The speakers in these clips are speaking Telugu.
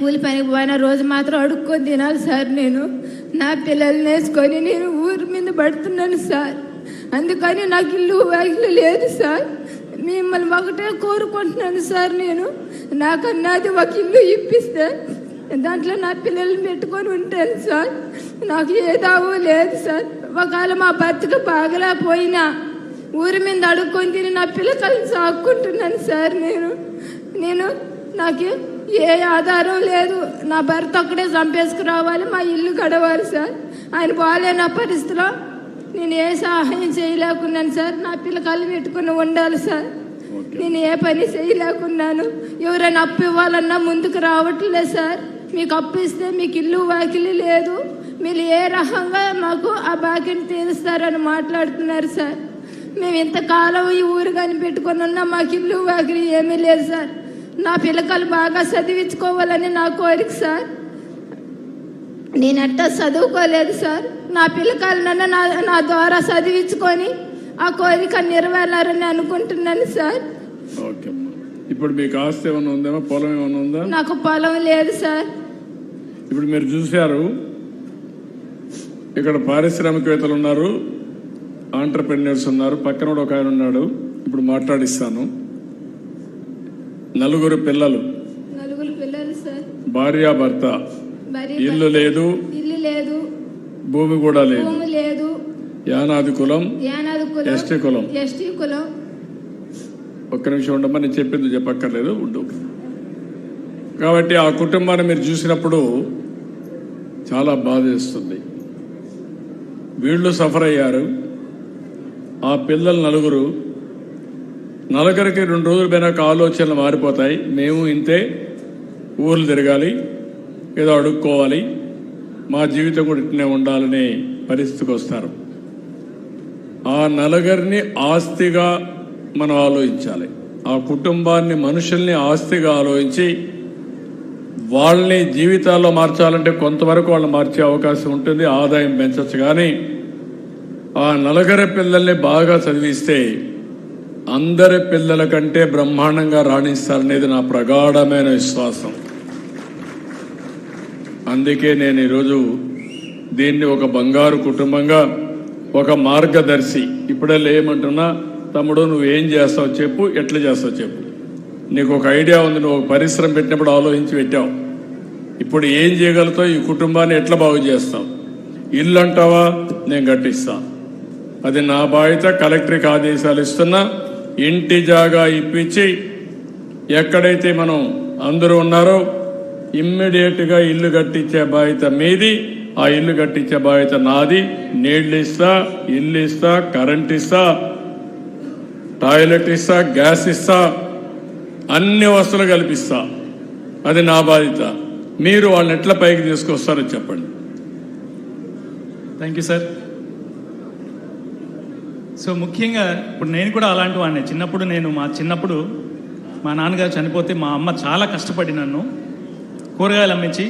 కూలి పనికి పోయిన రోజు మాత్రం అడుక్కొని తినాలి సార్. నేను నా పిల్లల్ని వేసుకొని నేను ఊరి మీద పడుతున్నాను సార్. అందుకని నాకు ఇల్లు వాకిలు లేదు సార్. మిమ్మల్ని ఒకటే కోరుకుంటున్నాను సార్. నేను నాకన్నది ఒక ఇల్లు ఇప్పిస్తే దాంట్లో నా పిల్లల్ని పెట్టుకొని ఉంటాను సార్. నాకు ఏదావో లేదు సార్. ఒకవేళ మా భర్తకు బాగలేకపోయినా ఊరి మీద అడుక్కొని తిని నా పిల్లకాయలను సాక్కుంటున్నాను సార్. నేను నాకు ఏ ఆధారం లేదు. నా భర్త ఒక్కడే చంపేసుకురావాలి, మా ఇల్లు గడవాలి సార్. ఆయన బాగాలేని పరిస్థితిలో నేను ఏ సహాయం చేయలేకున్నాను సార్. నా పిల్లకాయలు పెట్టుకుని ఉండాలి సార్. నేను ఏ పని చేయలేకున్నాను. ఎవరైనా అప్పు ఇవ్వాలన్నా ముందుకు రావట్లేదు సార్. మీకు అప్పు ఇస్తే మీకు ఇల్లు వాకిలి లేదు, మీరు ఏ రకంగా మాకు ఆ బాకీని తీరుస్తారని మాట్లాడుతున్నారు సార్. మేము ఇంతకాలం ఈ ఊరు కానీ పెట్టుకొని ఉన్నా మాకు ఇల్లు వాకిలి ఏమీ లేదు సార్. నా పిల్లకాయలు బాగా చదివించుకోవాలని నా కోరిక సార్. నేనట్టా చదువుకోలేదు సార్. నా పిల్లకాయలన్నా నా ద్వారా చదివించుకొని ఆ కోరిక నెరవేరాలని అనుకుంటున్నాను సార్. ఇప్పుడు మీకు ఆస్తి ఏమైనా ఉందేమో, పొలం ఏమైనా ఉందా? నాకు పొలం లేదు సార్. ఇప్పుడు మీరు చూశారు, ఇక్కడ పారిశ్రామికవేత్తలు ఉన్నారు, ఆంటర్ప్రెన్యూర్స్ ఉన్నారు, పక్కన కూడా ఒక ఆయన ఉన్నాడు. ఇప్పుడు మాట్లాడిస్తాను. నలుగురు పిల్లలు సార్. భార్యాభర్త, ఇల్లు లేదు, భూమి కూడా లేదు, యానాది కులం, ఎస్టీ కులం. ఒక్క నిమిషం ఉండమ్మా, నేను చెప్పింది చెప్పక్కర్లేదు, ఉండు. కాబట్టి ఆ కుటుంబాన్ని మీరు చూసినప్పుడు చాలా బాధేస్తుంది. వీళ్ళు సఫర్ అయ్యారు. ఆ పిల్లలు నలుగురికి 2 రోజులు పోయినాక ఆలోచనలు మారిపోతాయి. మేము ఇంతే, ఊర్లు తిరగాలి, ఏదో అడుక్కోవాలి, మా జీవితం కూడా ఇట్నే ఉండాలనే పరిస్థితికి వస్తారు. ఆ నలుగురిని ఆస్తిగా మనం ఆలోచించాలి. ఆ కుటుంబాన్ని, మనుషుల్ని ఆస్తిగా ఆలోచించి వాళ్ళని జీవితాల్లో మార్చాలంటే కొంతవరకు వాళ్ళు మార్చే అవకాశం ఉంటుంది, ఆదాయం పెంచచ్చు. కానీ ఆ నలుగురి పిల్లల్ని బాగా చదివిస్తే అందరి పిల్లల కంటే బ్రహ్మాండంగా రాణిస్తారనేది నా ప్రగాఢమైన విశ్వాసం. అందుకే నేను ఈరోజు దీన్ని ఒక బంగారు కుటుంబంగా, ఒక మార్గదర్శి. ఇప్పుడే లేమంటున్నా, తమ్ముడు నువ్వు ఏం చేస్తావు చెప్పు, ఎట్లా చేస్తావు చెప్పు. నీకు ఒక ఐడియా ఉంది, నువ్వు ఒక పరిశ్రమ పెట్టినప్పుడు ఆలోచించి పెట్టావు. ఇప్పుడు ఏం చేయగలుగుతావు, ఈ కుటుంబాన్ని ఎట్లా బాగు చేస్తావు. ఇల్లు అంటావా, నేను కట్టిస్తా, అది నా బాధ్యత. కలెక్టర్కి ఆదేశాలు ఇస్తున్నా, ఇంటి జాగా ఇప్పించి ఎక్కడైతే మనం అందరూ ఉన్నారో ఇమ్మీడియట్గా ఇల్లు కట్టించే బాధ్యత మీది, ఆ ఇల్లు కట్టించే బాధ్యత నాది. నీళ్లు ఇస్తా, ఇల్లు ఇస్తా, కరెంట్ ఇస్తా, టాయిలెట్ ఇస్తా, గ్యాస్ ఇస్తా, అన్ని వస్తువులు కల్పిస్తా. అది నా బాధ్యత. మీరు వాళ్ళని ఎట్లా పైకి తీసుకొస్తారో చెప్పండి. Thank you sir. సో ముఖ్యంగా ఇప్పుడు నేను కూడా అలాంటి వాడిని. చిన్నప్పుడు మా నాన్నగారు చనిపోతే మా అమ్మ చాలా కష్టపడి నన్ను కూరగాయలు అమ్మించి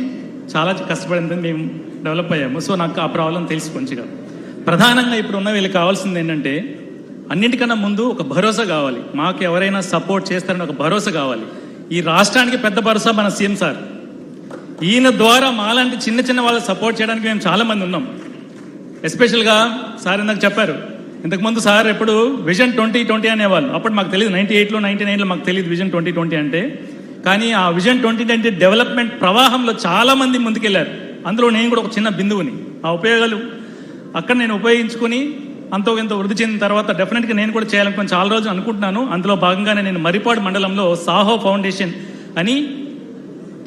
చాలా కష్టపడింది, మేము డెవలప్ అయ్యాము. సో నాకు ఆ ప్రాబ్లం తెలుసు కొంచెంగా. ప్రధానంగా ఇప్పుడు ఉన్న వీళ్ళకి కావాల్సింది ఏంటంటే, అన్నిటికన్నా ముందు ఒక భరోసా కావాలి. మాకు ఎవరైనా సపోర్ట్ చేస్తారని ఒక భరోసా కావాలి. ఈ రాష్ట్రానికి పెద్ద భరోసా మన సీఎం సార్. ఈయన ద్వారా మాలాంటి చిన్న వాళ్ళకి సపోర్ట్ చేయడానికి మేము చాలామంది ఉన్నాం. ఎస్పెషల్గా సార్ ఇందాక చెప్పారు, ఇంతకుముందు సార్ ఎప్పుడు విజన్ 2020 అనేవాళ్ళు. అప్పుడు మాకు తెలియదు, 98లో 99లో మాకు తెలియదు విజన్ 2020 అంటే. కానీ ఆ విజన్ 2020 డెవలప్మెంట్ ప్రవాహంలో చాలామంది ముందుకెళ్ళారు. అందులో నేను కూడా ఒక చిన్న బిందువుని. ఆ ఉపయోగాలు అక్కడ నేను ఉపయోగించుకొని అంతో ఎంతో వృద్ధి చెందిన తర్వాత డెఫినెట్గా నేను కూడా చేయాలనుకుని చాలా రోజులు అనుకుంటున్నాను. అందులో భాగంగానే నేను మర్రిపాడు మండలంలో సాహో ఫౌండేషన్ అని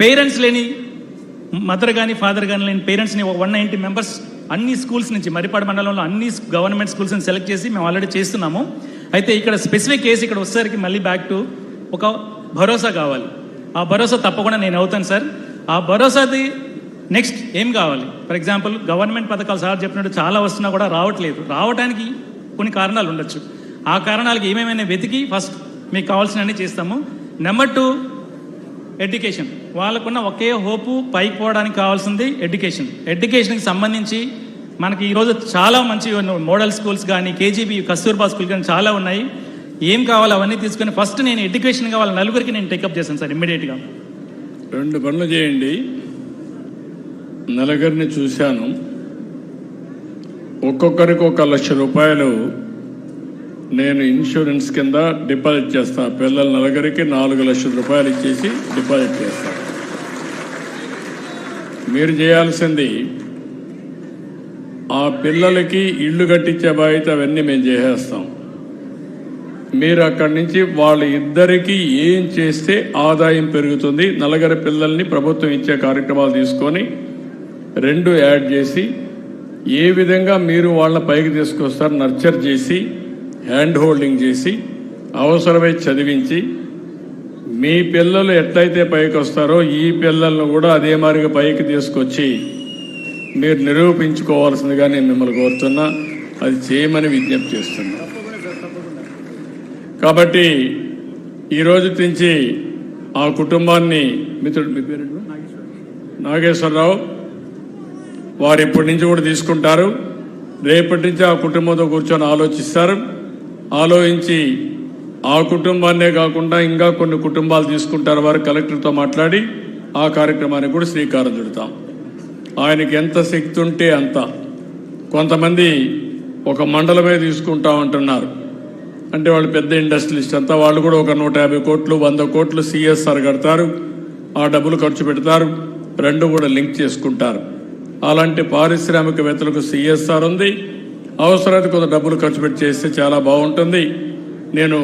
పేరెంట్స్ లేని మదర్ కానీ ఫాదర్ కానీ లేని పేరెంట్స్ని ఒక 190 మెంబర్స్ అన్ని స్కూల్స్ నుంచి, మర్రిపాడు మండలంలో అన్ని గవర్నమెంట్ స్కూల్స్ని సెలెక్ట్ చేసి మేము ఆల్రెడీ చేస్తున్నాము. అయితే ఇక్కడ స్పెసిఫిక్ కేసు ఇక్కడ వచ్చేసరికి మళ్ళీ బ్యాక్ టు ఒక భరోసా కావాలి. ఆ భరోసా తప్పకుండా నేను అవుతాను సార్. ఆ భరోసాది నెక్స్ట్ ఏం కావాలి? ఫర్ ఎగ్జాంపుల్ గవర్నమెంట్ పథకాలు సార్ చెప్పినట్టు చాలా వస్తున్నా కూడా రావడానికి కొన్ని కారణాలు ఉండొచ్చు. ఆ కారణాలకి ఏమేమైనా వెతికి ఫస్ట్ మీకు కావాల్సినవన్నీ చేస్తాము. Number 2 education. వాళ్ళకున్న ఒకే హోపు పైకి పోవడానికి కావాల్సింది ఎడ్యుకేషన్కి సంబంధించి మనకి ఈరోజు చాలా మంచి మోడల్ స్కూల్స్ కానీ, కేజీబీ, కస్తూర్బా స్కూల్ కానీ చాలా ఉన్నాయి. ఏం కావాలో అవన్నీ తీసుకొని ఫస్ట్ నేను ఎడ్యుకేషన్గా వాళ్ళ నలుగురికి నేను టేకప్ చేశాను సార్ ఇమ్మీడియట్గా. 2 పనులు చేయండి. నలుగురిని చూశాను, ఒక్కొక్కరికి 1 లక్ష రూపాయలు నేను ఇన్సూరెన్స్ కింద డిపాజిట్ చేస్తా. పిల్లల నలుగురికి 4 లక్షల రూపాయలు ఇచ్చేసి డిపాజిట్ చేస్తా. మీరు చేయాల్సింది ఆ పిల్లలకి ఇళ్ళు కట్టించే బాధ్యత అవన్నీ మేము చేసేస్తాం. మీరు అక్కడి నుంచి వాళ్ళ ఇద్దరికి ఏం చేస్తే ఆదాయం పెరుగుతుంది, నలుగురి పిల్లల్ని ప్రభుత్వం ఇచ్చే కార్యక్రమాలు తీసుకొని 2 యాడ్ చేసి ఏ విధంగా మీరు వాళ్ళ పైకి తీసుకొస్తారు, నర్చర్ చేసి హ్యాండ్ హోల్డింగ్ చేసి అవసరమై చదివించి మీ పిల్లలు ఎట్లయితే పైకి వస్తారో ఈ పిల్లలను కూడా అదే మాదిరిగా పైకి తీసుకొచ్చి మీరు నిరూపించుకోవాల్సిందిగా నేను మిమ్మల్ని కోరుతున్నా. అది చేయమని విజ్ఞప్తి చేస్తున్నా. కాబట్టి ఈరోజు నుంచి ఆ కుటుంబాన్ని మిత్రుడు, మీ పేరు నాగేశ్వరరావు, వారు ఇప్పటి నుంచి కూడా తీసుకుంటారు. రేపటి నుంచి ఆ కుటుంబంతో కూర్చొని ఆలోచిస్తారు. ఆలోచించి ఆ కుటుంబాన్నే కాకుండా ఇంకా కొన్ని కుటుంబాలు తీసుకుంటారు. వారు కలెక్టర్తో మాట్లాడి ఆ కార్యక్రమానికి కూడా శ్రీకారం చుడతాం. ఆయనకి ఎంత శక్తి ఉంటే అంత. కొంతమంది ఒక మండలమే తీసుకుంటామంటున్నారు, అంటే వాళ్ళు పెద్ద ఇండస్ట్రియలిస్ట్ అంతా. వాళ్ళు కూడా ఒక 150 కోట్లు 100 కోట్లు సిఎస్ఆర్ కడతారు, ఆ డబ్బులు ఖర్చు పెడతారు, 2 కూడా లింక్ చేసుకుంటారు. అలాంటి పారిశ్రామికవేత్తలకు సిఎస్ఆర్ ఉంది. అవసరానికి కొంత డబ్బులు ఖర్చు పెట్టి చేస్తే చాలా బాగుంటుంది. నేను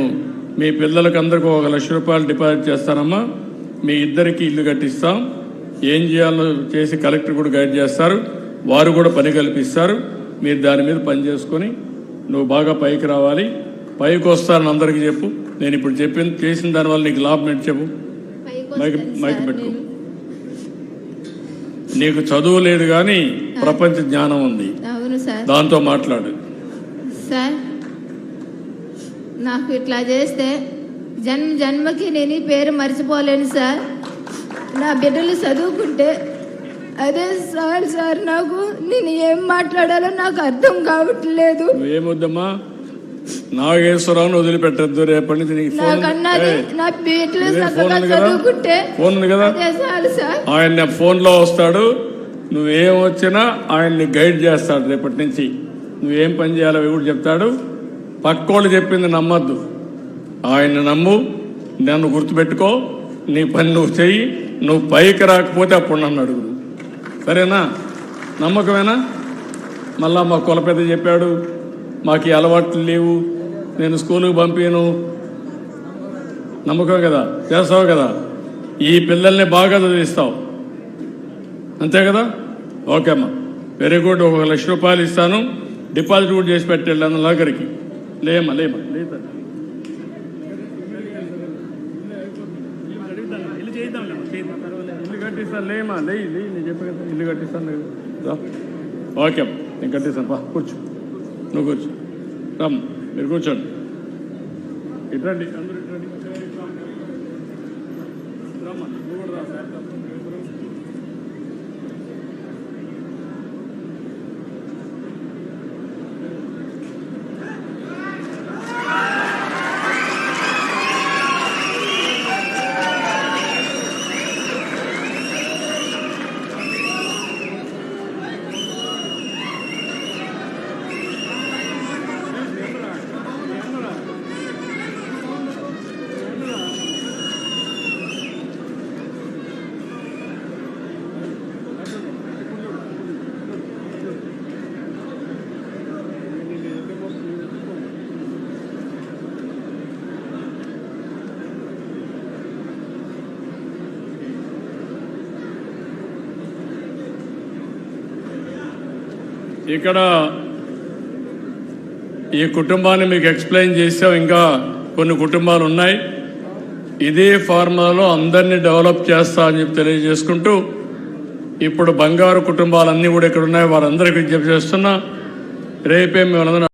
మీ పిల్లలకు అందరికీ 1 లక్ష రూపాయలు డిపాజిట్ చేస్తానమ్మా. మీ ఇద్దరికి ఇల్లు కట్టిస్తాం. ఏం చేయాలో చేసి కలెక్టర్ కూడా గైడ్ చేస్తారు. వారు కూడా పని కల్పిస్తారు. మీరు దాని మీద పని చేసుకొని నువ్వు బాగా పైకి రావాలి. పైకి వస్తారని అందరికీ చెప్పు. నేను ఇప్పుడు చేసిన దానివల్ల నీకు లాభం ఏంటి చెప్పు. మైక్ పెట్టుకో. నీకు చదువు లేదు కానీ ప్రపంచ జ్ఞానం ఉంది. అవును సార్. దాంతో మాట్లాడు సార్. నాకు ఇట్లా చేస్తే జన్మకి నేను ఈ పేరు మర్చిపోలేను సార్. నా బిడ్డలు చదువుకుంటే అదే సార్ నాకు నేను ఏం మాట్లాడాలో నాకు అర్థం కావట్లేదు. ఏమొద్దమ్మా, నాగేశ్వరరావును వదిలిపెట్టద్దు. రేపటి నుంచి నీకు నాకన్నది నా బిడ్డలు చదువుకుంటే ఫోన్ ఉంది కదా, ఆయన ఫోన్లో వస్తాడు. నువ్వేం వచ్చినా ఆయన్ని గైడ్ చేస్తాడు. రేపటి నుంచి నువ్వేం పని చేయాలో కూడా చెప్తాడు. పక్కోళ్ళు చెప్పింది నమ్మద్దు, ఆయన్ని నమ్ము. నన్ను గుర్తుపెట్టుకో, నీ పని నువ్వు చెయ్యి. నువ్వు పైకి రాకపోతే అప్పుడు నన్ను అడుగు. సరేనా? నమ్మకమేనా? మళ్ళా మా కుల పెద్ద చెప్పాడు, మాకు ఈ అలవాట్లు లేవు, నేను స్కూలుకి పంపాను. నమ్మకం కదా, చేస్తావు కదా. ఈ పిల్లల్ని బాగా చదివిస్తావు, అంతే కదా? ఓకే అమ్మా, వెరీ గుడ్. 1 లక్ష రూపాయలు ఇస్తాను, డిపాజిట్ కూడా చేసి పెట్టండి అన్న దగ్గరికి. లేమ్మా లేమ్మా లేదా ఇల్లు కట్టిస్తాను. లేమా లే నేను చెప్పే కదా, ఇల్లు కట్టిస్తాను. ఓకే అమ్మా, నేను కట్టిస్తాను. బా కూర్చో, నువ్వు కూర్చో. రమ్మ, మీరు కూర్చోండి. ఇట్రండి, అందరూ ఇట్రండి. రమ్మ, నువ్వు కూడా రా. ఇక్కడ ఈ కుటుంబాన్ని మీకు ఎక్స్ప్లెయిన్ చేసాం. ఇంకా కొన్ని కుటుంబాలు ఉన్నాయి. ఇదే ఫార్ములాలో అందరినీ డెవలప్ చేస్తా అని చెప్పి తెలియజేసుకుంటూ, ఇప్పుడు బంగారు కుటుంబాలన్నీ కూడా ఇక్కడ ఉన్నాయి. వారందరికీ విజ్ఞప్తి చేస్తున్నా, రేపే మేము